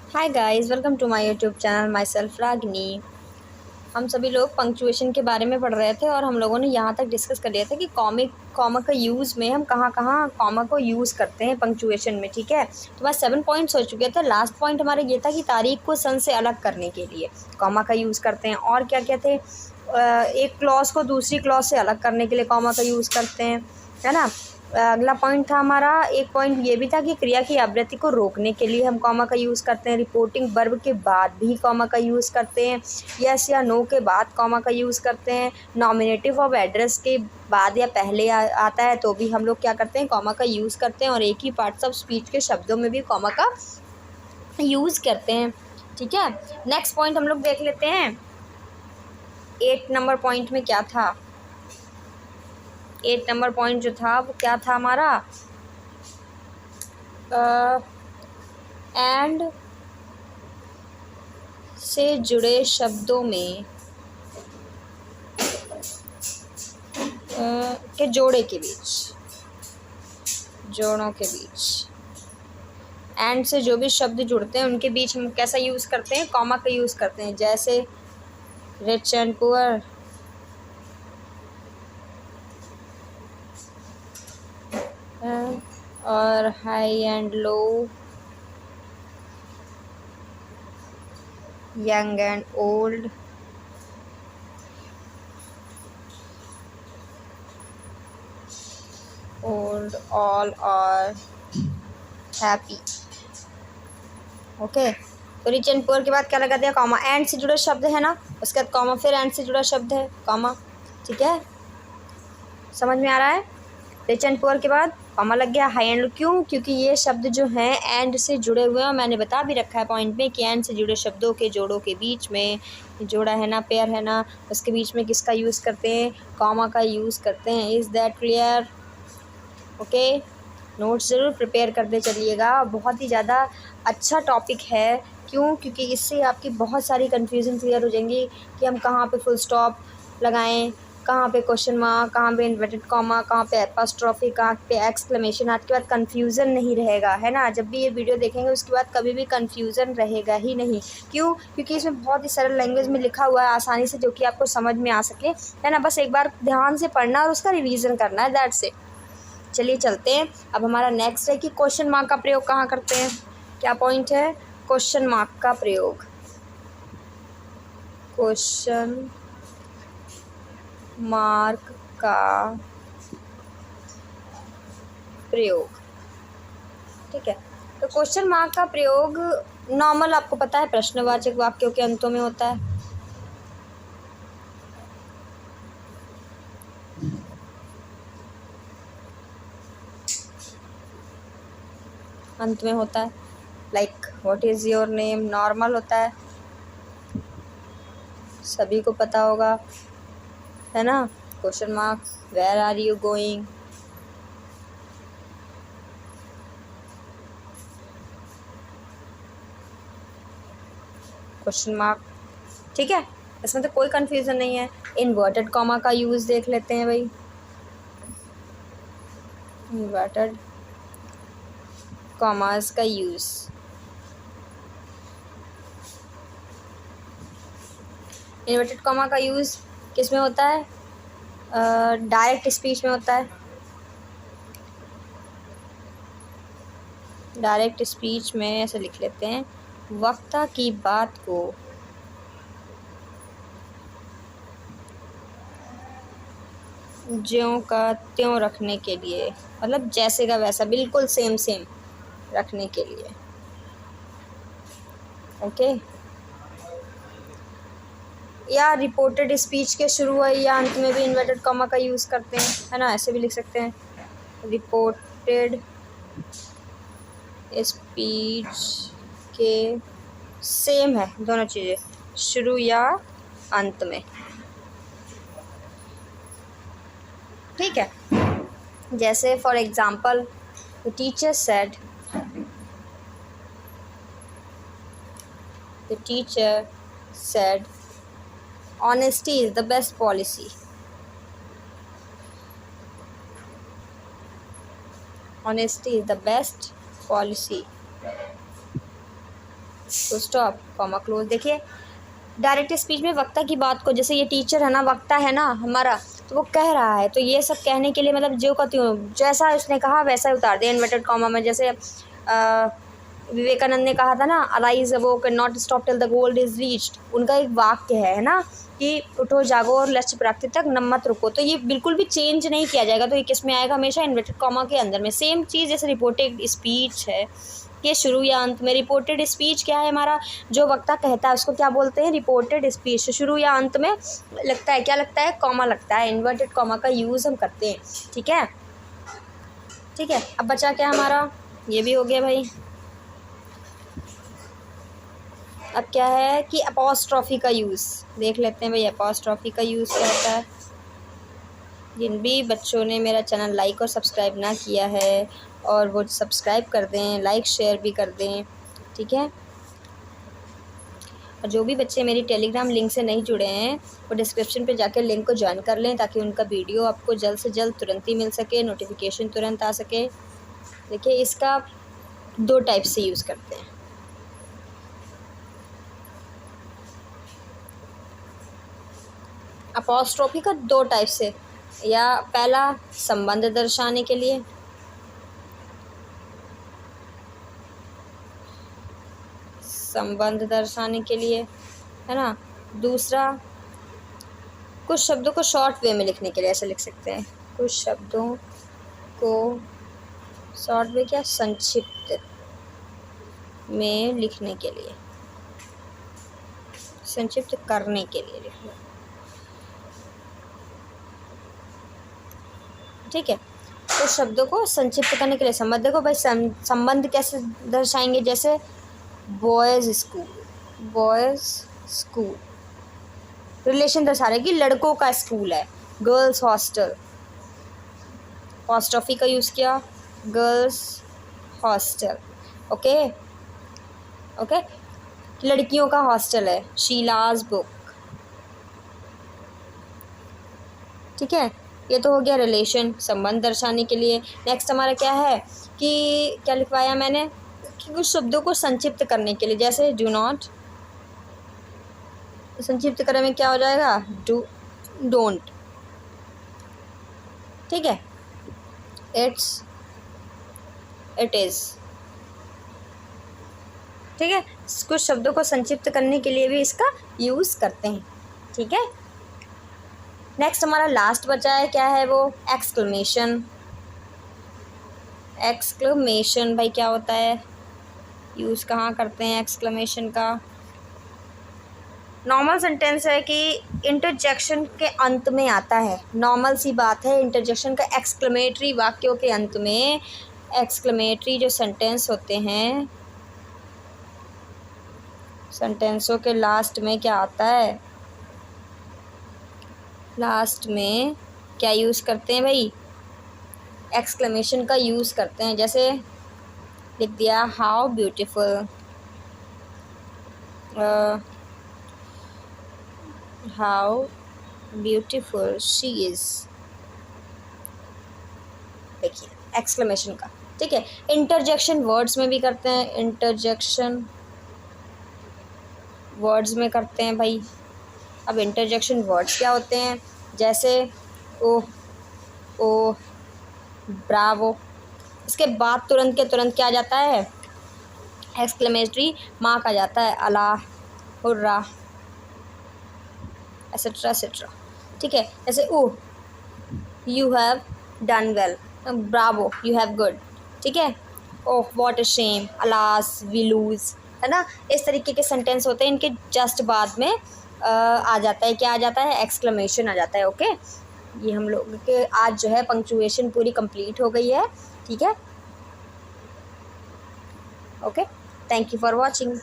Hi guys, welcome to my YouTube channel. My self Ragini. हम सभी लोग पंक्चुएशन के बारे में पढ़ रहे थे और हम लोगों ने यहाँ तक डिस्कस कर लिया था कि कॉमा का यूज़ में हम कहाँ कहाँ कॉमा को यूज़ करते हैं पंक्चुएशन में। ठीक है, तो बस 7 पॉइंट्स हो चुके थे। लास्ट पॉइंट हमारा ये था कि तारीख को सन से अलग करने के लिए कॉमा का यूज़ करते हैं। और क्या क्या थे, एक क्लॉज को दूसरी क्लॉज से अलग करने के लिए कॉमा का यूज़ करते हैं, है ना। अगला पॉइंट था हमारा, एक पॉइंट ये भी था कि क्रिया की आवृत्ति को रोकने के लिए हम कॉमा का यूज़ करते हैं। रिपोर्टिंग वर्ब के बाद भी कॉमा का यूज़ करते हैं। यस या नो के बाद कॉमा का यूज़ करते हैं। नॉमिनेटिव ऑफ एड्रेस के बाद या पहले आता है तो भी हम लोग क्या करते हैं, कॉमा का यूज़ करते हैं। और एक ही पार्ट्स ऑफ स्पीच के शब्दों में भी कॉमा का यूज़ करते हैं। ठीक है, नेक्स्ट पॉइंट हम लोग देख लेते हैं। 8 नंबर पॉइंट में क्या था, 8 नंबर पॉइंट जो था वो क्या था हमारा, एंड से जुड़े शब्दों में के जोड़े के बीच, जोड़ों के बीच एंड से जो भी शब्द जुड़ते हैं उनके बीच हम कैसा यूज़ करते हैं, कॉमा का यूज़ करते हैं। जैसे रिच एंड पुअर, और high and low, young and old, old, all are happy. Okay, तो रिच एंड पुअर के बाद क्या लगा दिया, कॉमा। एंड से जुड़े शब्द है ना, उसके बाद कॉमा, फिर एंड से जुड़ा शब्द है कॉमा। ठीक है, समझ में आ रहा है। रिच एंड पुअर के बाद कॉमा लग गया। हाई एंड, क्यों, क्योंकि ये शब्द जो हैं एंड से जुड़े हुए हैं। मैंने बता भी रखा है पॉइंट में कि एंड से जुड़े शब्दों के जोड़ों के बीच में, जोड़ा है ना, पेयर है ना, उसके बीच में किसका यूज़ करते हैं, कॉमा का यूज़ करते हैं। Is that clear? Okay, notes ज़रूर प्रिपेयर करते चलिएगा। बहुत ही ज़्यादा अच्छा टॉपिक है। क्यों? क्योंकि इससे आपकी बहुत सारी कन्फ्यूज़न क्लियर हो जाएंगी कि हम कहाँ पे फुल स्टॉप लगाएं, कहाँ पे क्वेश्चन मार्क, कहाँ पे इन्वर्टेड कॉमा, कहाँ पे एपॉस्ट्रोफी, कहाँ पे एक्सक्लेमेशन। आज के बाद कन्फ्यूज़न नहीं रहेगा, है ना। जब भी ये वीडियो देखेंगे उसके बाद कभी भी कन्फ्यूज़न रहेगा ही नहीं। क्यों? क्योंकि इसमें बहुत ही सरल लैंग्वेज में लिखा हुआ है आसानी से, जो कि आपको समझ में आ सके, है ना। बस एक बार ध्यान से पढ़ना और उसका रिवीजन करना है, दैट्स इट। चलिए चलते हैं। अब हमारा नेक्स्ट है कि क्वेश्चन मार्क का प्रयोग कहाँ करते हैं। क्या पॉइंट है, क्वेश्चन मार्क का प्रयोग। क्वेश्चन मार्क का प्रयोग, ठीक है। तो क्वेश्चन मार्क का प्रयोग नॉर्मल आपको पता है प्रश्नवाचक वाक्यों के अंतों में होता है। अंत में होता है, like what is your name, normal होता है, सभी को पता होगा, है ना। Question mark, where are you going, question mark. ठीक है, इसमें तो कोई कन्फ्यूज़न नहीं है। इन्वर्टेड कॉमा का यूज़ देख लेते हैं भाई। इन्वर्टेड कॉमास का यूज़, इन्वर्टेड कॉमा का यूज़ किस में होता है, डायरेक्ट स्पीच में होता है। डायरेक्ट स्पीच में ऐसे लिख लेते हैं, वक्ता की बात को ज्यों का त्यों रखने के लिए, मतलब जैसे का वैसा, बिल्कुल सेम सेम रखने के लिए। ओके, या रिपोर्टेड स्पीच के शुरू है या अंत में भी इन्वर्टेड कॉमा का यूज़ करते हैं, है ना। ऐसे भी लिख सकते हैं, रिपोर्टेड स्पीच के सेम है दोनों चीज़ें, शुरू या अंत में। ठीक है, जैसे for example the teacher said, the teacher said honesty is the best policy. Honesty is the best policy. Full stop comma close. देखिए डायरेक्ट स्पीच में वक्ता की बात को, जैसे ये टीचर है ना, वक्ता है ना हमारा, तो वो कह रहा है, तो ये सब कहने के लिए मतलब जो का त्यों जैसा उसने कहा वैसा ही उतार दिया इन्वर्टेड कॉमा में। जैसे विवेकानंद ने कहा था ना, arise अवोक and not stop till the goal is reached, उनका एक वाक्य है ना कि उठो जागो और लक्ष्य प्राप्ति तक मत रुको। तो ये बिल्कुल भी चेंज नहीं किया जाएगा, तो ये किस में आएगा, हमेशा इन्वर्टेड कॉमा के अंदर में। सेम चीज़ जैसे रिपोर्टेड स्पीच है कि शुरू या अंत में। रिपोर्टेड स्पीच क्या है, हमारा जो वक्ता कहता है उसको क्या बोलते हैं, रिपोर्टेड स्पीच। शुरू या अंत में लगता है, क्या लगता है, कॉमा लगता है, इन्वर्टेड कॉमा का यूज़ हम करते हैं। ठीक है, ठीक है। अब बचा क्या हमारा, ये भी हो गया भाई। अब क्या है कि अपॉस्ट्रॉफी का यूज़ देख लेते हैं भाई। अपॉस्ट्रॉफी का यूज़ क्या होता है। जिन भी बच्चों ने मेरा चैनल लाइक और सब्सक्राइब ना किया है, और वो सब्सक्राइब कर दें, लाइक शेयर भी कर दें, ठीक है। और जो भी बच्चे मेरी टेलीग्राम लिंक से नहीं जुड़े हैं, वो डिस्क्रिप्शन पे जाकर लिंक को ज्वाइन कर लें, ताकि उनका वीडियो आपको जल्द से जल्द तुरंत ही मिल सके, नोटिफिकेशन तुरंत आ सके। देखिए इसका 2 टाइप से यूज़ करते हैं। अपॉस्ट्रोफी का 2 टाइप से, या पहला संबंध दर्शाने के लिए, संबंध दर्शाने के लिए है ना। दूसरा कुछ शब्दों को शॉर्ट वे में लिखने के लिए, ऐसे लिख सकते हैं, कुछ शब्दों को शॉर्ट वे क्या, संक्षिप्त में लिखने के लिए, संक्षिप्त करने के लिए लिखना। ठीक है, तो शब्दों को संक्षिप्त करने के लिए संबंध। देखो भाई संबंध कैसे दर्शाएंगे, जैसे boys school, boys school relation दर्शा रहे कि लड़कों का स्कूल है। गर्ल्स हॉस्टल, हॉस्टॉफी का यूज़ किया, गर्ल्स हॉस्टल। ओके ओके, लड़कियों का हॉस्टल है, शीलाज बुक। ठीक है, ये तो हो गया रिलेशन, संबंध दर्शाने के लिए। नेक्स्ट हमारा क्या है कि क्या लिखवाया मैंने कि कुछ शब्दों को संक्षिप्त करने के लिए, जैसे डू नॉट, संक्षिप्त करने में क्या हो जाएगा, डू डोंट। ठीक है, इट्स, इट इज़। ठीक है, कुछ शब्दों को संक्षिप्त करने के लिए भी इसका यूज़ करते हैं। ठीक है, नेक्स्ट हमारा लास्ट बचा है, क्या है वो, एक्सक्लेमेशन। एक्सक्लेमेशन भाई क्या होता है, यूज़ कहाँ करते हैं एक्सक्लेमेशन का। नॉर्मल सेंटेंस है कि इंटरजेक्शन के अंत में आता है, नॉर्मल सी बात है। इंटरजेक्शन का एक्सक्लेमेटरी वाक्यों के अंत में, एक्सक्लेमेटरी जो सेंटेंस होते हैं, सेंटेंसों के लास्ट में क्या आता है, लास्ट में क्या यूज़ करते हैं भाई, एक्सक्लेमेशन का यूज़ करते हैं। जैसे लिख दिया how beautiful, how beautiful she is. देखिए एक्सक्लेमेशन का। ठीक है, इंटरजेक्शन वर्ड्स में भी करते हैं, इंटरजेक्शन वर्ड्स में करते हैं भाई। अब इंटरजेक्शन वर्ड्स क्या होते हैं, जैसे ओह, ओह, ब्रावो, इसके बाद तुरंत के तुरंत क्या आ जाता है, एक्सक्लेमेटरी मार्क आ जाता है, अल्लाह, हुर्रा, एसेट्रा एसेट्रा। ठीक है, जैसे oh, you have done well, bravo, you have good. ठीक है, oh what a shame, alas we lose, है ना। इस तरीके के सेंटेंस होते हैं, इनके जस्ट बाद में आ जाता है, क्या आ जाता है, एक्सक्लेमेशन आ जाता है। ओके, ये हम लोग के आज जो है पंक्चुएशन पूरी कंप्लीट हो गई है। ठीक है, okay, thank you for watching.